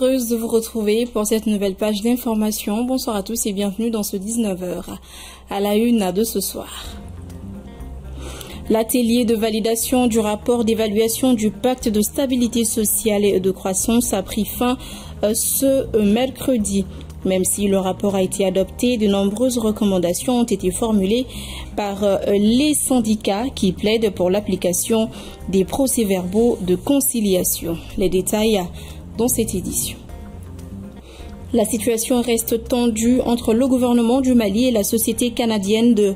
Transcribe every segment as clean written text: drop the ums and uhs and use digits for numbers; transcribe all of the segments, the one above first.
heureuse de vous retrouver pour cette nouvelle page d'information. Bonsoir à tous et bienvenue dans ce 19h. À la une de ce soir. L'atelier de validation du rapport d'évaluation du pacte de stabilité sociale et de croissance a pris fin ce mercredi. Même si le rapport a été adopté, de nombreuses recommandations ont été formulées par les syndicats qui plaident pour l'application des procès-verbaux de conciliation. Les détails dans cette édition. La situation reste tendue entre le gouvernement du Mali et la société canadienne de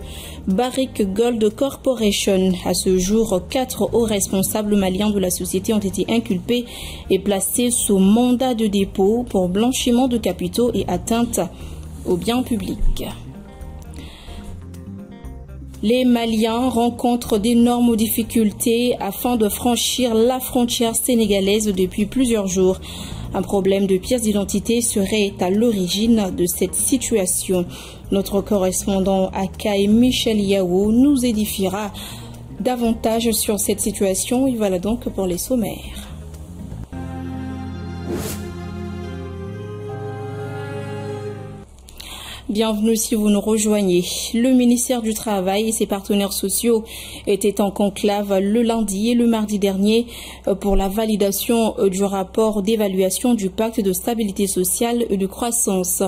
Barrick Gold Corporation. À ce jour, 4 hauts responsables maliens de la société ont été inculpés et placés sous mandat de dépôt pour blanchiment de capitaux et atteinte aux biens publics. Les Maliens rencontrent d'énormes difficultés afin de franchir la frontière sénégalaise depuis plusieurs jours. Un problème de pièces d'identité serait à l'origine de cette situation. Notre correspondant à Caille, Michel Yao, nous édifiera davantage sur cette situation. Et voilà donc pour les sommaires. Bienvenue si vous nous rejoignez. Le ministère du Travail et ses partenaires sociaux étaient en conclave le lundi et le mardi dernier pour la validation du rapport d'évaluation du pacte de stabilité sociale et de croissance.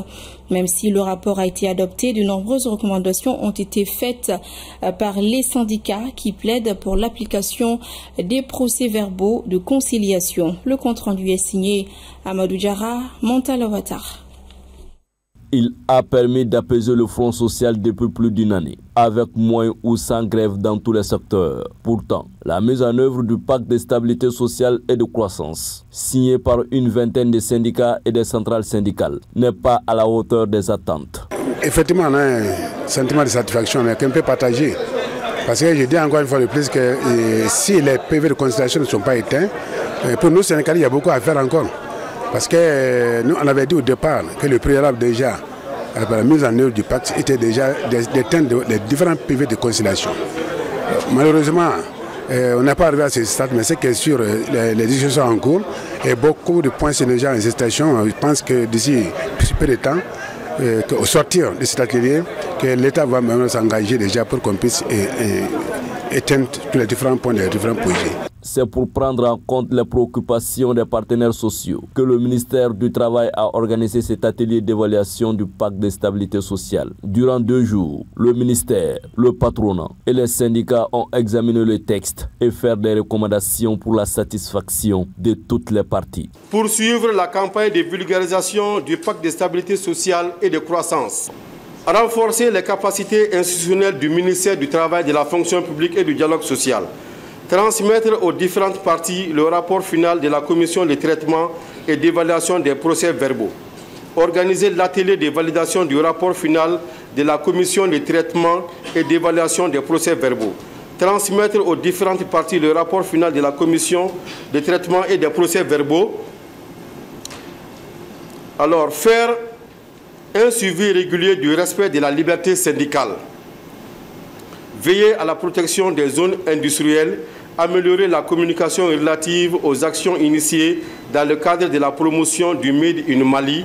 Même si le rapport a été adopté, de nombreuses recommandations ont été faites par les syndicats qui plaident pour l'application des procès-verbaux de conciliation. Le compte-rendu est signé Amadou Diarra, Montalawatar. Il a permis d'apaiser le front social depuis plus d'une année, avec moins ou sans grève dans tous les secteurs. Pourtant, la mise en œuvre du pacte de stabilité sociale et de croissance, signé par une vingtaine de syndicats et des centrales syndicales, n'est pas à la hauteur des attentes. Effectivement, on a un sentiment de satisfaction, mais un peu partagé. Parce que je dis encore une fois de plus que si les PV de conciliation ne sont pas éteints, pour nous, syndicalistes, il y a beaucoup à faire encore. Parce que nous, on avait dit au départ que le préalable déjà, la mise en œuvre du pacte, était déjà d'éteindre les différents PV de conciliation. Malheureusement, on n'a pas arrivé à ce stade, mais c'est que sur les discussions en cours, et beaucoup de points sont déjà en gestation. Je pense que d'ici peu de temps, au sortir de cet atelier, que l'État va même s'engager déjà pour qu'on puisse éteindre tous les différents points des différents projets. C'est pour prendre en compte les préoccupations des partenaires sociaux que le ministère du Travail a organisé cet atelier d'évaluation du pacte de stabilité sociale. Durant 2 jours, le ministère, le patronat et les syndicats ont examiné le texte et fait des recommandations pour la satisfaction de toutes les parties. Poursuivre la campagne de vulgarisation du pacte de stabilité sociale et de croissance. Renforcer les capacités institutionnelles du ministère du Travail, de la fonction publique et du dialogue social. Transmettre aux différentes parties le rapport final de la commission de traitement et d'évaluation des procès-verbaux. Organiser l'atelier de validation du rapport final de la commission de traitement et d'évaluation des procès-verbaux. Transmettre aux différentes parties le rapport final de la commission de traitement et des procès-verbaux. Alors, faire un suivi régulier du respect de la liberté syndicale. Veiller à la protection des zones industrielles, améliorer la communication relative aux actions initiées dans le cadre de la promotion du Made in Mali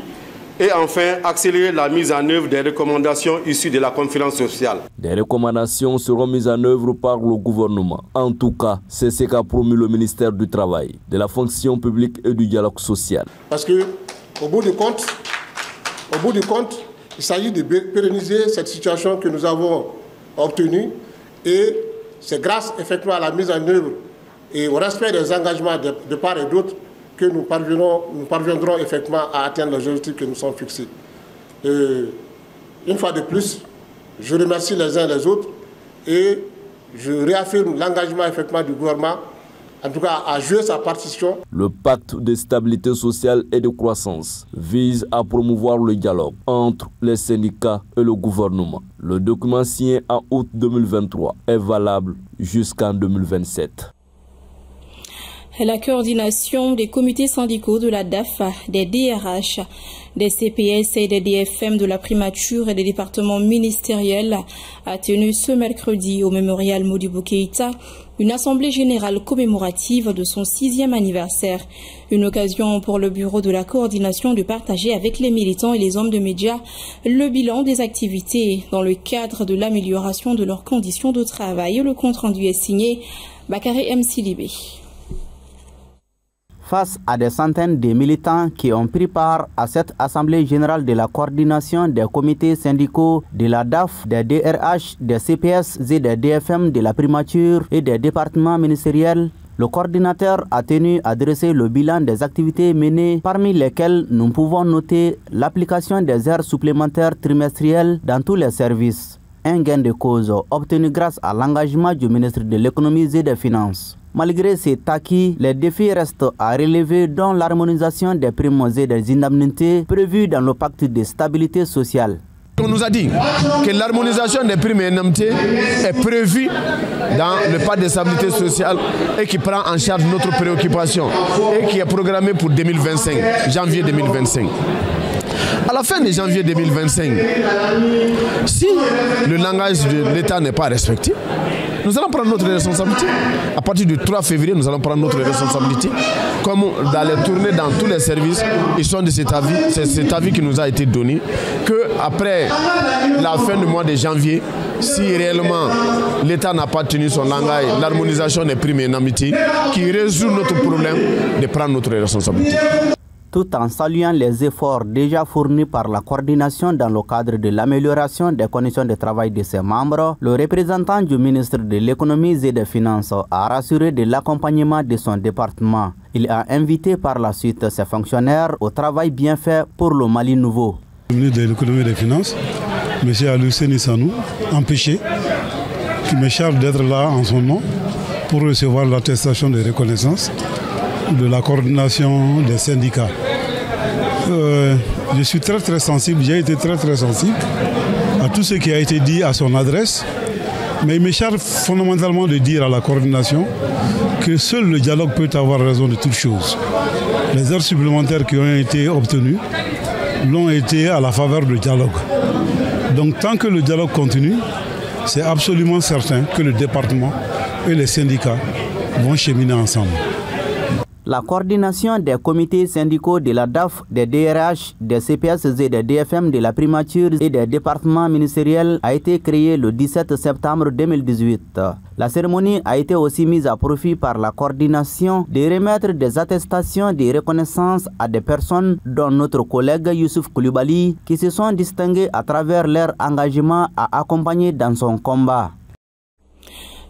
et enfin accélérer la mise en œuvre des recommandations issues de la conférence sociale. Des recommandations seront mises en œuvre par le gouvernement. En tout cas, c'est ce qu'a promis le ministère du Travail, de la fonction publique et du dialogue social. Parce que, au bout du compte, il s'agit de pérenniser cette situation que nous avons obtenue. Et c'est grâce effectivement à la mise en œuvre et au respect des engagements de part et d'autre que nous parviendrons effectivement à atteindre les objectifs que nous sommes fixés. Une fois de plus, je remercie les uns les autres et je réaffirme l'engagement effectivement du gouvernement, en tout cas à jouer sa partition. Le pacte de stabilité sociale et de croissance vise à promouvoir le dialogue entre les syndicats et le gouvernement. Le document signé en août 2023 est valable jusqu'en 2027. La coordination des comités syndicaux de la DAF, des DRH, des CPS et des DFM de la primature et des départements ministériels a tenu ce mercredi au mémorial Modibo Keïta une assemblée générale commémorative de son 6e anniversaire. Une occasion pour le bureau de la coordination de partager avec les militants et les hommes de médias le bilan des activités dans le cadre de l'amélioration de leurs conditions de travail. Le compte-rendu est signé Bakary M. Sidibé. Face à des centaines de militants qui ont pris part à cette Assemblée générale de la coordination des comités syndicaux de la DAF, des DRH, des CPS et des DFM de la primature et des départements ministériels, le coordinateur a tenu à dresser le bilan des activités menées, parmi lesquelles nous pouvons noter l'application des heures supplémentaires trimestrielles dans tous les services. Un gain de cause obtenu grâce à l'engagement du ministre de l'économie et des finances. Malgré ces acquis, les défis restent à relever, dont l'harmonisation des primes et des indemnités prévues dans le pacte de stabilité sociale. On nous a dit que l'harmonisation des primes et indemnités est prévue dans le pacte de stabilité sociale et qui prend en charge notre préoccupation et qui est programmée pour 2025, janvier 2025. À la fin de janvier 2025, si le langage de l'État n'est pas respecté, nous allons prendre notre responsabilité. À partir du 3 février, nous allons prendre notre responsabilité. Comme d'aller tourner dans tous les services, ils sont de cet avis. C'est cet avis qui nous a été donné, qu'après la fin du mois de janvier, si réellement l'État n'a pas tenu son langage, l'harmonisation des primes et indemnités, qui résout notre problème, de prendre notre responsabilité. Tout en saluant les efforts déjà fournis par la coordination dans le cadre de l'amélioration des conditions de travail de ses membres, le représentant du ministre de l'économie et des finances a rassuré de l'accompagnement de son département. Il a invité par la suite ses fonctionnaires au travail bien fait pour le Mali nouveau. Le ministre de l'économie et des finances, M. Aluseni Sanou, empêché, qui me charge d'être là en son nom pour recevoir l'attestation de reconnaissance de la coordination des syndicats. Je suis très sensible, j'ai été très sensible à tout ce qui a été dit à son adresse, mais il me charge fondamentalement de dire à la coordination que seul le dialogue peut avoir raison de toutes choses. Les heures supplémentaires qui ont été obtenues l'ont été à la faveur du dialogue. Donc tant que le dialogue continue, c'est absolument certain que le département et les syndicats vont cheminer ensemble. La coordination des comités syndicaux de la DAF, des DRH, des CPS et des DFM de la primature et des départements ministériels a été créée le 17 septembre 2018. La cérémonie a été aussi mise à profit par la coordination de remettre des attestations de reconnaissance à des personnes dont notre collègue Youssouf Koulibaly qui se sont distingués à travers leur engagement à accompagner dans son combat.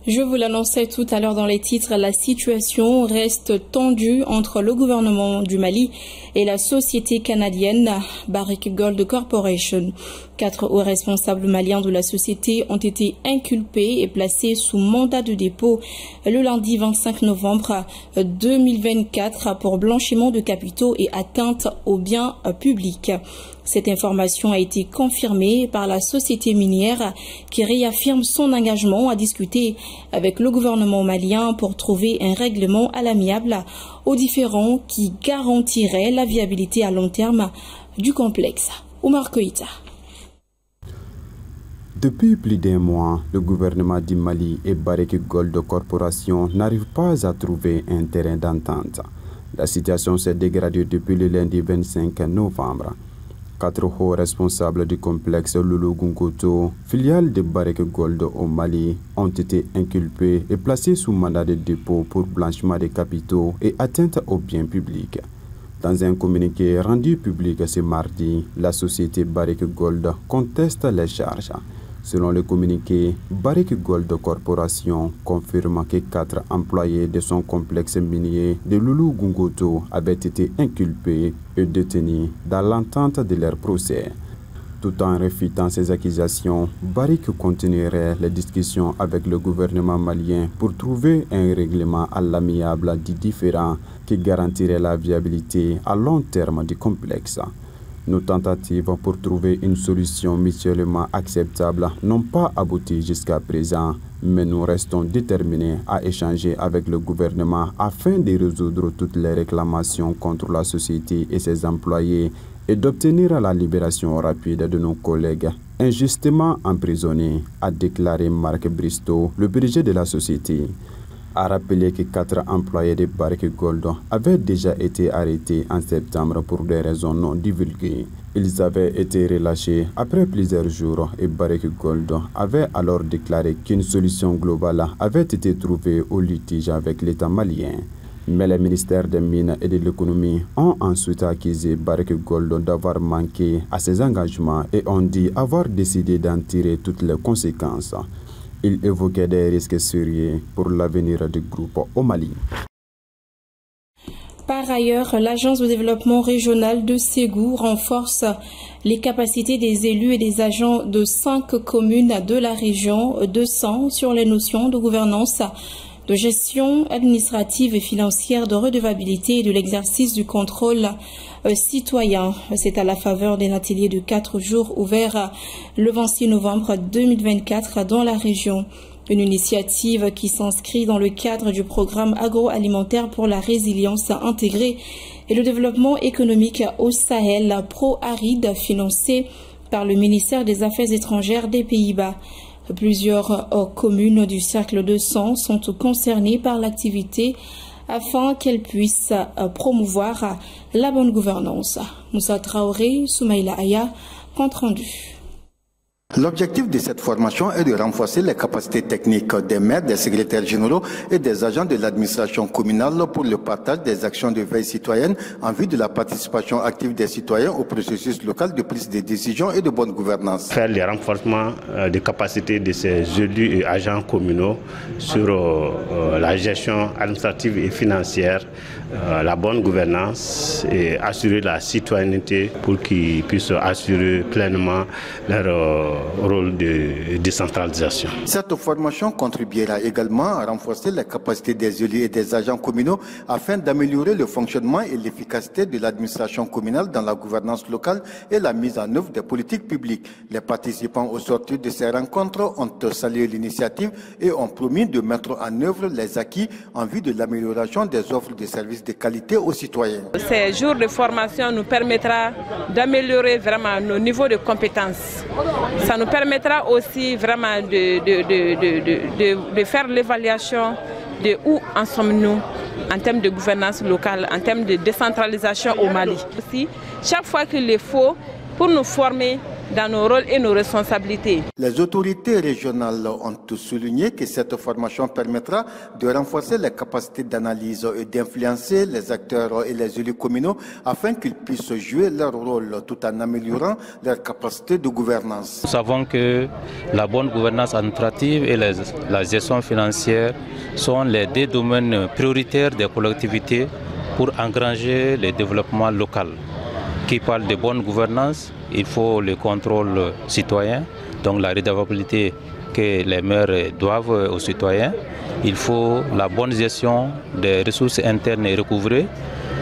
Je vous l'annonçais tout à l'heure dans les titres, la situation reste tendue entre le gouvernement du Mali et la société canadienne Barrick Gold Corporation. 4 hauts responsables maliens de la société ont été inculpés et placés sous mandat de dépôt le lundi 25 novembre 2024 pour blanchiment de capitaux et atteinte aux biens publics. Cette information a été confirmée par la société minière qui réaffirme son engagement à discuter avec le gouvernement malien pour trouver un règlement à l'amiable aux différends qui garantirait la viabilité à long terme du complexe. Oumar Koïta. Depuis plus d'un mois, le gouvernement du Mali et Barrick Gold Corporation n'arrivent pas à trouver un terrain d'entente. La situation s'est dégradée depuis le lundi 25 novembre. 4 hauts responsables du complexe Loulo-Gounkoto, filiale de Barrick Gold au Mali, ont été inculpés et placés sous mandat de dépôt pour blanchiment des capitaux et atteinte aux biens publics. Dans un communiqué rendu public ce mardi, la société Barrick Gold conteste les charges. Selon le communiqué, Barrick Gold Corporation confirme que 4 employés de son complexe minier de Loulo-Gounkoto avaient été inculpés et détenus dans l'entente de leur procès. Tout en réfutant ces accusations, Barrick continuerait les discussions avec le gouvernement malien pour trouver un règlement à l'amiable du différend qui garantirait la viabilité à long terme du complexe. Nos tentatives pour trouver une solution mutuellement acceptable n'ont pas abouti jusqu'à présent, mais nous restons déterminés à échanger avec le gouvernement afin de résoudre toutes les réclamations contre la société et ses employés et d'obtenir la libération rapide de nos collègues injustement emprisonnés, a déclaré Marc Bristow, le PDG de la société. a rappelé que 4 employés de Barrick Gold avaient déjà été arrêtés en septembre pour des raisons non divulguées. Ils avaient été relâchés après plusieurs jours et Barrick Gold avait alors déclaré qu'une solution globale avait été trouvée au litige avec l'État malien. Mais les ministères des Mines et de l'Économie ont ensuite accusé Barrick Gold d'avoir manqué à ses engagements et ont dit avoir décidé d'en tirer toutes les conséquences. Ils évoquaient des risques sérieux pour l'avenir du groupe au Mali. Par ailleurs, l'Agence de développement régional de Ségou renforce les capacités des élus et des agents de 5 communes de la région 200 sur les notions de gouvernance, de gestion administrative et financière, de redevabilité et de l'exercice du contrôle citoyen. C'est à la faveur d'un atelier de 4 jours ouvert le 26 novembre 2024 dans la région. Une initiative qui s'inscrit dans le cadre du programme agroalimentaire pour la résilience intégrée et le développement économique au Sahel Pro-Aride, financé par le ministère des Affaires étrangères des Pays-Bas. Plusieurs communes du cercle 200 sont concernées par l'activité afin qu'elles puissent promouvoir la bonne gouvernance. Moussa Traoré, Soumaïla Aya, compte rendu. L'objectif de cette formation est de renforcer les capacités techniques des maires, des secrétaires généraux et des agents de l'administration communale pour le partage des actions de veille citoyenne en vue de la participation active des citoyens au processus local de prise de décision et de bonne gouvernance. Faire le renforcement des capacités de ces élus et agents communaux sur la gestion administrative et financière, la bonne gouvernance et assurer la citoyenneté pour qu'ils puissent assurer pleinement leur rôle de décentralisation. Cette formation contribuera également à renforcer les capacités des élus et des agents communaux afin d'améliorer le fonctionnement et l'efficacité de l'administration communale dans la gouvernance locale et la mise en œuvre des politiques publiques. Les participants au sortir de ces rencontres ont salué l'initiative et ont promis de mettre en œuvre les acquis en vue de l'amélioration des offres de services de qualité aux citoyens. Ces jours de formation nous permettra d'améliorer vraiment nos niveaux de compétences. Ça nous permettra aussi vraiment de faire l'évaluation de où en sommes-nous en termes de gouvernance locale, en termes de décentralisation au Mali. Aussi, chaque fois qu'il le faut, pour nous former dans nos rôles et nos responsabilités. Les autorités régionales ont souligné que cette formation permettra de renforcer les capacités d'analyse et d'influencer les acteurs et les élus communaux afin qu'ils puissent jouer leur rôle tout en améliorant leurs capacités de gouvernance. Nous savons que la bonne gouvernance administrative et la gestion financière sont les 2 domaines prioritaires des collectivités pour engranger le développement local. Qui parle de bonne gouvernance, il faut le contrôle citoyen, donc la redevabilité que les maires doivent aux citoyens. Il faut la bonne gestion des ressources internes et recouvrées.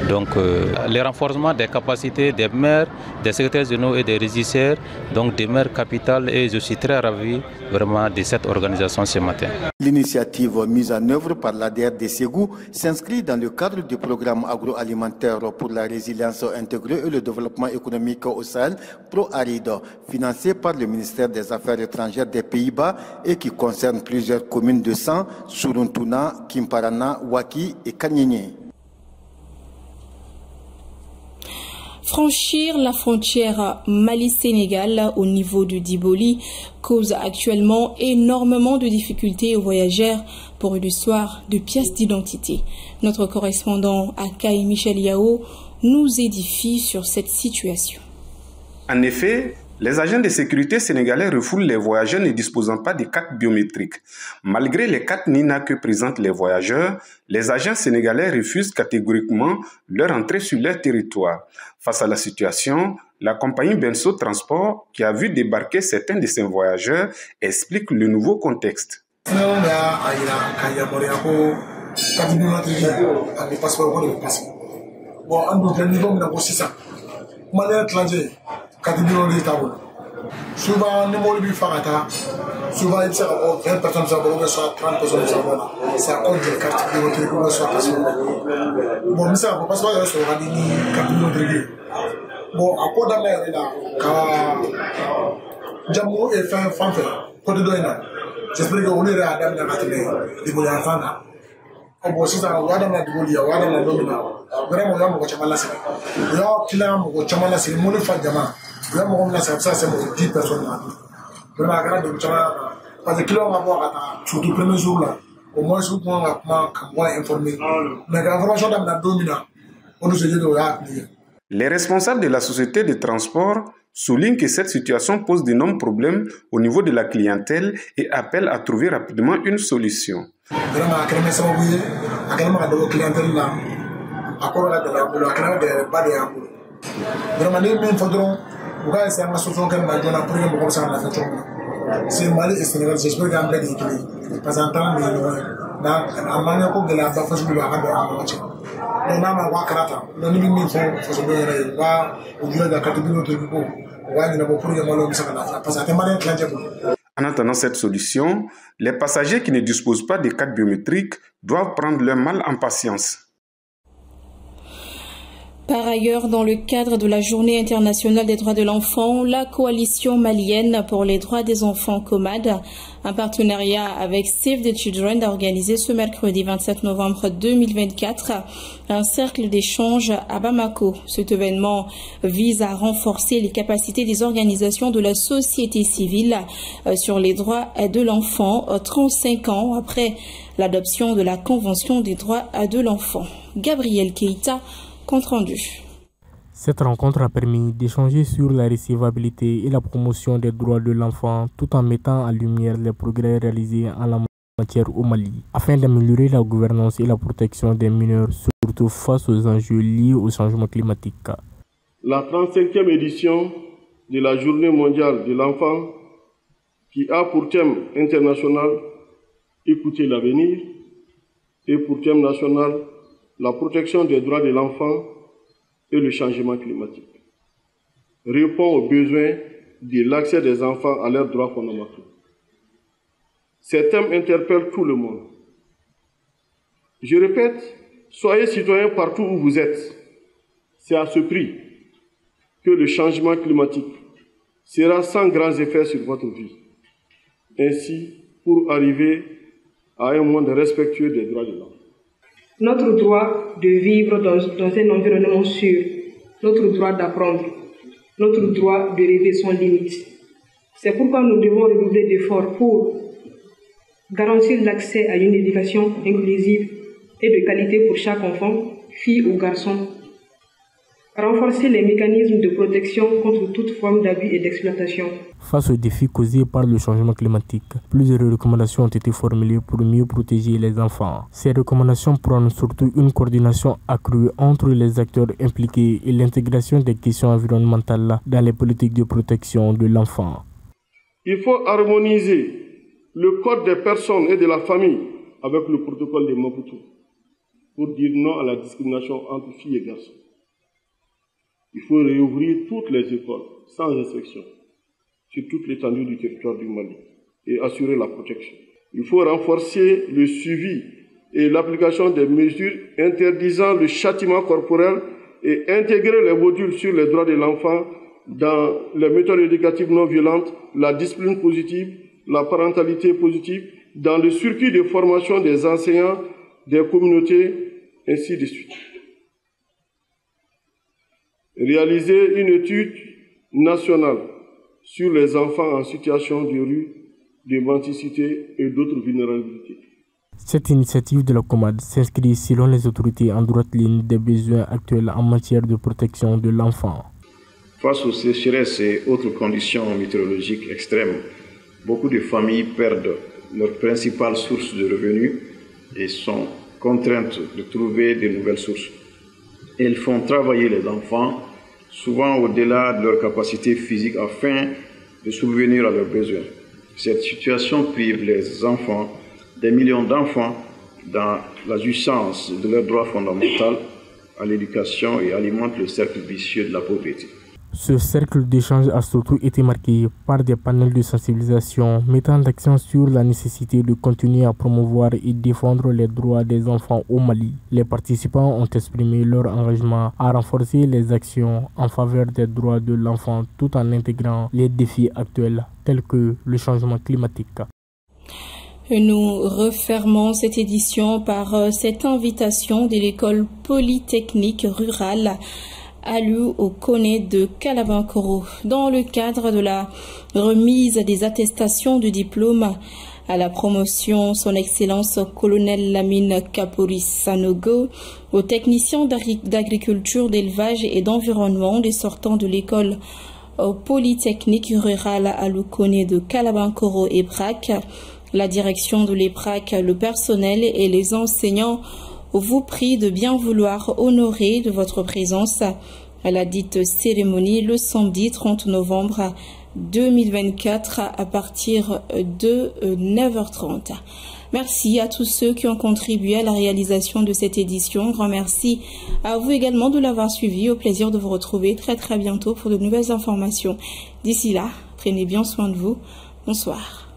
Donc le renforcement des capacités des maires, des secrétaires généraux et des régisseurs, donc des maires capitales, et je suis très ravi vraiment de cette organisation ce matin. L'initiative mise en œuvre par l'ADR de Ségou s'inscrit dans le cadre du programme agroalimentaire pour la résilience intégrée et le développement économique au Sahel, Pro-Aride, financé par le ministère des Affaires étrangères des Pays-Bas et qui concerne plusieurs communes de San, Suruntuna, Kimparana, Waki et Kanyéné. Franchir la frontière Mali-Sénégal au niveau de Diboli cause actuellement énormément de difficultés aux voyageurs pour une histoire de pièces d'identité. Notre correspondant Akaï Michel Yao nous édifie sur cette situation. En effet, les agents de sécurité sénégalais refoulent les voyageurs ne disposant pas de carte biométrique. Malgré les cartes NINA que présentent les voyageurs, les agents sénégalais refusent catégoriquement leur entrée sur leur territoire. Face à la situation, la compagnie Benso Transport, qui a vu débarquer certains de ses voyageurs, explique le nouveau contexte. Souvent, nous avons vu souvent, il y a 20 personnes, 30 personnes, c'est à cause de cartes biométriques ou soit passé. Bon, mais ça, parce que c'est une carte biométrique. Bon, à quoi d'aller là, quand Jamou est fin, côté de là, j'espère qu'on est à la matinée, les moyens enfants là. Parce que surtout le premier jour là, au moins je peux informer. Mais l'information on nous dit que les responsables de la société de transport soulignent que cette situation pose d'énormes problèmes au niveau de la clientèle et appellent à trouver rapidement une solution. C'est Mali et Sénégal, j'espère qu'il y a un peu d'équilibre. Parce que dans la manière dont la baffe est la rampe, on a ma wakarata, on a mis une fois, il faut se donner au lieu de la catégorie de l'Ugo, on va y avoir pour y avoir parce que c'est malin clair. En attendant cette solution, les passagers qui ne disposent pas de carte biométrique doivent prendre leur mal en patience. Par ailleurs, dans le cadre de la Journée internationale des droits de l'enfant, la coalition malienne pour les droits des enfants COMAD, en partenariat avec Save the Children, a organisé ce mercredi 27 novembre 2024 un cercle d'échange à Bamako. Cet événement vise à renforcer les capacités des organisations de la société civile sur les droits de l'enfant 35 ans après l'adoption de la Convention des droits de l'enfant. Gabriel Keita, compte rendu. Cette rencontre a permis d'échanger sur la recevabilité et la promotion des droits de l'enfant tout en mettant en lumière les progrès réalisés en la matière au Mali, afin d'améliorer la gouvernance et la protection des mineurs, surtout face aux enjeux liés au changement climatique. La 35e édition de la Journée mondiale de l'enfant, qui a pour thème international « Écouter l'avenir » et pour thème national la protection des droits de l'enfant et le changement climatique, répond aux besoins de l'accès des enfants à leurs droits fondamentaux. Ces thèmes interpellent tout le monde. Je répète, soyez citoyens partout où vous êtes. C'est à ce prix que le changement climatique sera sans grands effets sur votre vie. Ainsi, pour arriver à un monde respectueux des droits de l'homme. Notre droit de vivre dans un environnement sûr, notre droit d'apprendre, notre droit de rêver sans limite. C'est pourquoi nous devons redoubler d'efforts pour garantir l'accès à une éducation inclusive et de qualité pour chaque enfant, fille ou garçon, renforcer les mécanismes de protection contre toute forme d'abus et d'exploitation. Face aux défis causés par le changement climatique, plusieurs recommandations ont été formulées pour mieux protéger les enfants. Ces recommandations prônent surtout une coordination accrue entre les acteurs impliqués et l'intégration des questions environnementales dans les politiques de protection de l'enfant. Il faut harmoniser le code des personnes et de la famille avec le protocole de Maputo pour dire non à la discrimination entre filles et garçons. Il faut réouvrir toutes les écoles sans restriction sur toute l'étendue du territoire du Mali et assurer la protection. Il faut renforcer le suivi et l'application des mesures interdisant le châtiment corporel et intégrer les modules sur les droits de l'enfant dans les méthodes éducatives non violentes, la discipline positive, la parentalité positive, dans le circuit de formation des enseignants, des communautés, ainsi de suite. Réaliser une étude nationale sur les enfants en situation de rue, de mendicité et d'autres vulnérabilités. Cette initiative de la COMAD s'inscrit selon les autorités en droite ligne des besoins actuels en matière de protection de l'enfant. Face aux sécheresses et autres conditions météorologiques extrêmes, beaucoup de familles perdent leur principale source de revenus et sont contraintes de trouver de nouvelles sources. Elles font travailler les enfants, souvent au-delà de leur capacité physique, afin de subvenir à leurs besoins. Cette situation prive les enfants, des millions d'enfants, dans la jouissance de leurs droits fondamentaux à l'éducation et alimente le cercle vicieux de la pauvreté. Ce cercle d'échange a surtout été marqué par des panels de sensibilisation mettant l'accent sur la nécessité de continuer à promouvoir et défendre les droits des enfants au Mali. Les participants ont exprimé leur engagement à renforcer les actions en faveur des droits de l'enfant tout en intégrant les défis actuels tels que le changement climatique. Nous refermons cette édition par cette invitation de l'école polytechnique rurale Aliou Okone de Kalabankoro dans le cadre de la remise des attestations de diplôme à la promotion Son Excellence Colonel Lamine Kapori Sanogo aux techniciens d'agriculture, d'élevage et d'environnement des sortants de l'école polytechnique rurale Aliou Okone de Kalabankoro et EPRAC. La direction de l'EPRAC, le personnel et les enseignants vous prient de bien vouloir honorer de votre présence à la dite cérémonie le samedi 30 novembre 2024 à partir de 9h30. Merci à tous ceux qui ont contribué à la réalisation de cette édition. Grand merci à vous également de l'avoir suivi. Au plaisir de vous retrouver très bientôt pour de nouvelles informations. D'ici là, prenez bien soin de vous. Bonsoir.